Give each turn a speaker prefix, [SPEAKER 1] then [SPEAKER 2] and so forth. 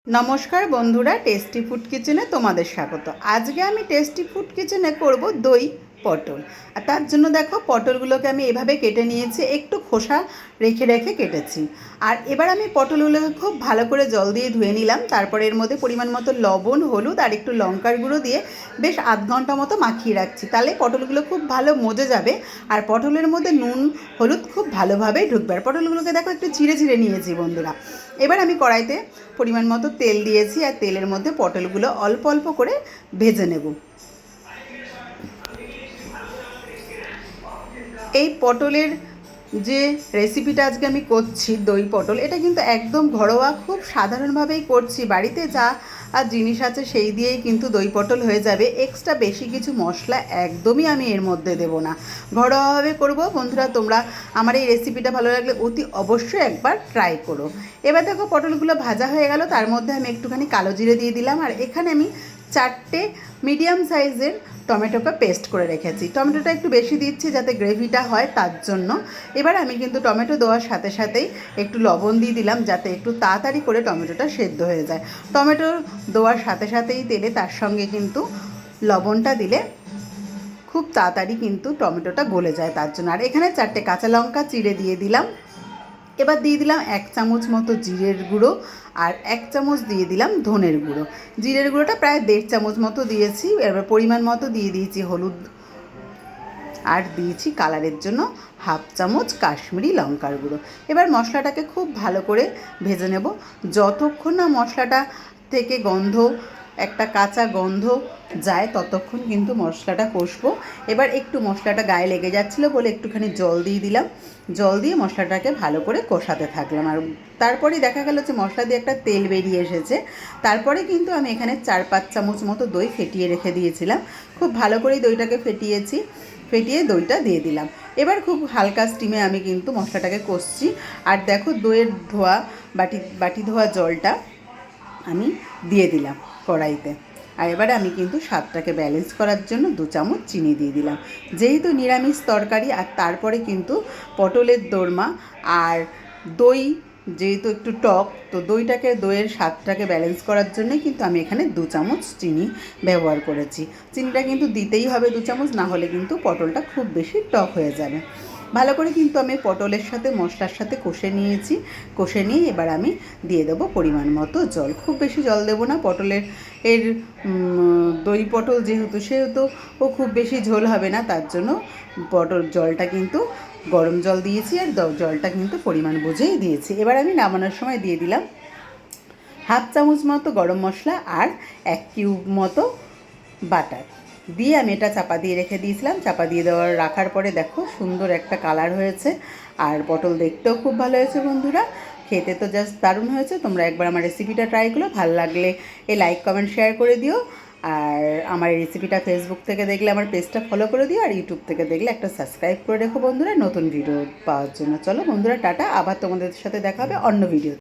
[SPEAKER 1] নমস্কার বন্ধুরা, tasty food কিচেনে তোমাদের স্বাগত। আজকে আমি টেস্টি ফুড কিচেনে করব দই পটল। আর তার জন্য দেখো পটলগুলোকে আমি এভাবে কেটে নিয়েছি, একটু খোসা রেখে রেখে কেটেছি। আর এবার আমি পটলগুলোকে খুব ভালো করে জল দিয়ে ধুয়ে নিলাম। তারপরে এর মধ্যে পরিমাণ মতো লবণ, হলুদ আর একটু লঙ্কার গুঁড়ো দিয়ে বেশ আধ ঘন্টা মতো মাখিয়ে রাখছি। তাহলে পটলগুলো খুব ভালো মজে যাবে আর পটলের মধ্যে নুন হলুদ খুব ভালোভাবেই ঢুকবে। আর পটলগুলোকে দেখো একটু চিড়ে চিড়ে নিয়েছি বন্ধুরা। এবার আমি কড়াইতে পরিমাণ মতো তেল দিয়েছি আর তেলের মধ্যে পটলগুলো অল্প অল্প করে ভেজে নেব। এই পটলের যে রেসিপিটা আজকে আমি করছি দই পটল, এটা কিন্তু একদম ঘরোয়া, খুব সাধারণভাবেই করছি। বাড়িতে যা আর জিনিস আছে সেই দিয়েই কিন্তু দই পটল হয়ে যাবে। এক্সট্রা বেশি কিছু মশলা একদমই আমি এর মধ্যে দেব না, ঘরোয়াভাবে করব। বন্ধুরা, তোমরা আমার এই রেসিপিটা ভালো লাগলে অতি অবশ্যই একবার ট্রাই করো। এবার দেখো পটলগুলো ভাজা হয়ে গেল, তার মধ্যে আমি একটুখানি কালো জিরে দিয়ে দিলাম। আর এখানে আমি 4টে মিডিয়াম সাইজের টমেটোকে পেস্ট করে রেখেছি। টমেটোটা একটু বেশি দিচ্ছি যাতে গ্রেভিটা হয়, তার জন্য। এবার আমি কিন্তু টমেটো দেওয়ার সাথে সাথেই একটু লবণ দিয়ে দিলাম যাতে একটু তাড়াতাড়ি করে টমেটোটা সেদ্ধ হয়ে যায়। টমেটো দেওয়ার সাথে সাথেই তেলে তার সঙ্গে কিন্তু লবণটা দিলে খুব তাড়াতাড়ি কিন্তু টমেটোটা গলে যায়, তার জন্য। আর এখানে 4টে কাঁচা লঙ্কা চিড়ে দিয়ে দিলাম। এবার দিয়ে দিলাম 1 চামচ মতো জিরের গুঁড়ো আর 1 চামচ দিয়ে দিলাম ধনের গুঁড়ো। জিরের গুঁড়োটা প্রায় 1.5 চামচ মতো দিয়েছি। এবার পরিমাণ মতো দিয়ে দিয়েছি হলুদ আর দিয়েছি কালারের জন্য 1/2 চামচ কাশ্মীরি লঙ্কার গুঁড়ো। এবার মশলাটাকে খুব ভালো করে ভেজে নেব। যতক্ষণ না মশলাটা থেকে একটা কাঁচা গন্ধ যায় ততক্ষণ কিন্তু মশলাটা কষবো। এবার একটু মশলাটা গায়ে লেগে যাচ্ছিলো বলে একটুখানি জল দিয়ে দিলাম। জল দিয়ে মশলাটাকে ভালো করে কষাতে থাকলাম। আর তারপরেই দেখা গেল যে মশলা দিয়ে একটা তেল বেরিয়ে এসেছে। তারপরে কিন্তু আমি এখানে 4-5 চামচ মতো দই ফেটিয়ে রেখে দিয়েছিলাম। খুব ভালো করেই দইটাকে ফেটিয়ে দইটা দিয়ে দিলাম। এবার খুব হালকা স্টিমে আমি কিন্তু মশলাটাকে কষছি। আর দেখো দইয়ের ধোয়া বাটি ধোয়া জলটা আমি দিয়ে দিলাম কড়াইতে। আর এবারে আমি কিন্তু স্বাদটাকে ব্যালেন্স করার জন্য 2 চামচ চিনি দিয়ে দিলাম। যেহেতু নিরামিষ তরকারি, আর তারপরে কিন্তু পটলের দোরমা আর দই যেহেতু একটু টক, তো দইয়ের স্বাদটাকে ব্যালেন্স করার জন্যই কিন্তু আমি এখানে 2 চামচ চিনি ব্যবহার করেছি। চিনিটা কিন্তু দিতেই হবে 2 চামচ, না হলে কিন্তু পটলটা খুব বেশি টক হয়ে যাবে। ভালো করে কিন্তু আমি পটলের সাথে মশলার সাথে কষে নিয়ে এবার আমি দিয়ে দেবো পরিমাণ মতো জল। খুব বেশি জল দেবো না, দই পটল সেহেতু ও খুব বেশি ঝোল হবে না, তার জন্য জলটা কিন্তু গরম জল দিয়েছি। আর জলটা কিন্তু পরিমাণ বুঝেই দিয়েছি। এবার আমি নামানোর সময় দিয়ে দিলাম 1/2 চামচ মতো গরম মশলা আর 1 কিউব মতো বাটার দিয়ে আমি এটা চাপা দিয়ে রেখে দিয়েছিলাম। চাপা দিয়ে রাখার পরে দেখো সুন্দর একটা কালার হয়েছে। আর পটল দেখতেও খুব ভালো হয়েছে বন্ধুরা, খেতে তো জাস্ট দারুণ হয়েছে। তোমরা একবার আমার রেসিপিটা ট্রাই করো, ভালো লাগলে লাইক কমেন্ট শেয়ার করে দিও। আর আমার এই রেসিপিটা ফেসবুক থেকে দেখলে আমার পেজটা ফলো করে দিও, আর ইউটিউব থেকে দেখলে একটা সাবস্ক্রাইব করে রেখো বন্ধুরা, নতুন ভিডিও পাওয়ার জন্য। চলো বন্ধুরা, টাটা। আবার তোমাদের সাথে দেখা হবে অন্য ভিডিও।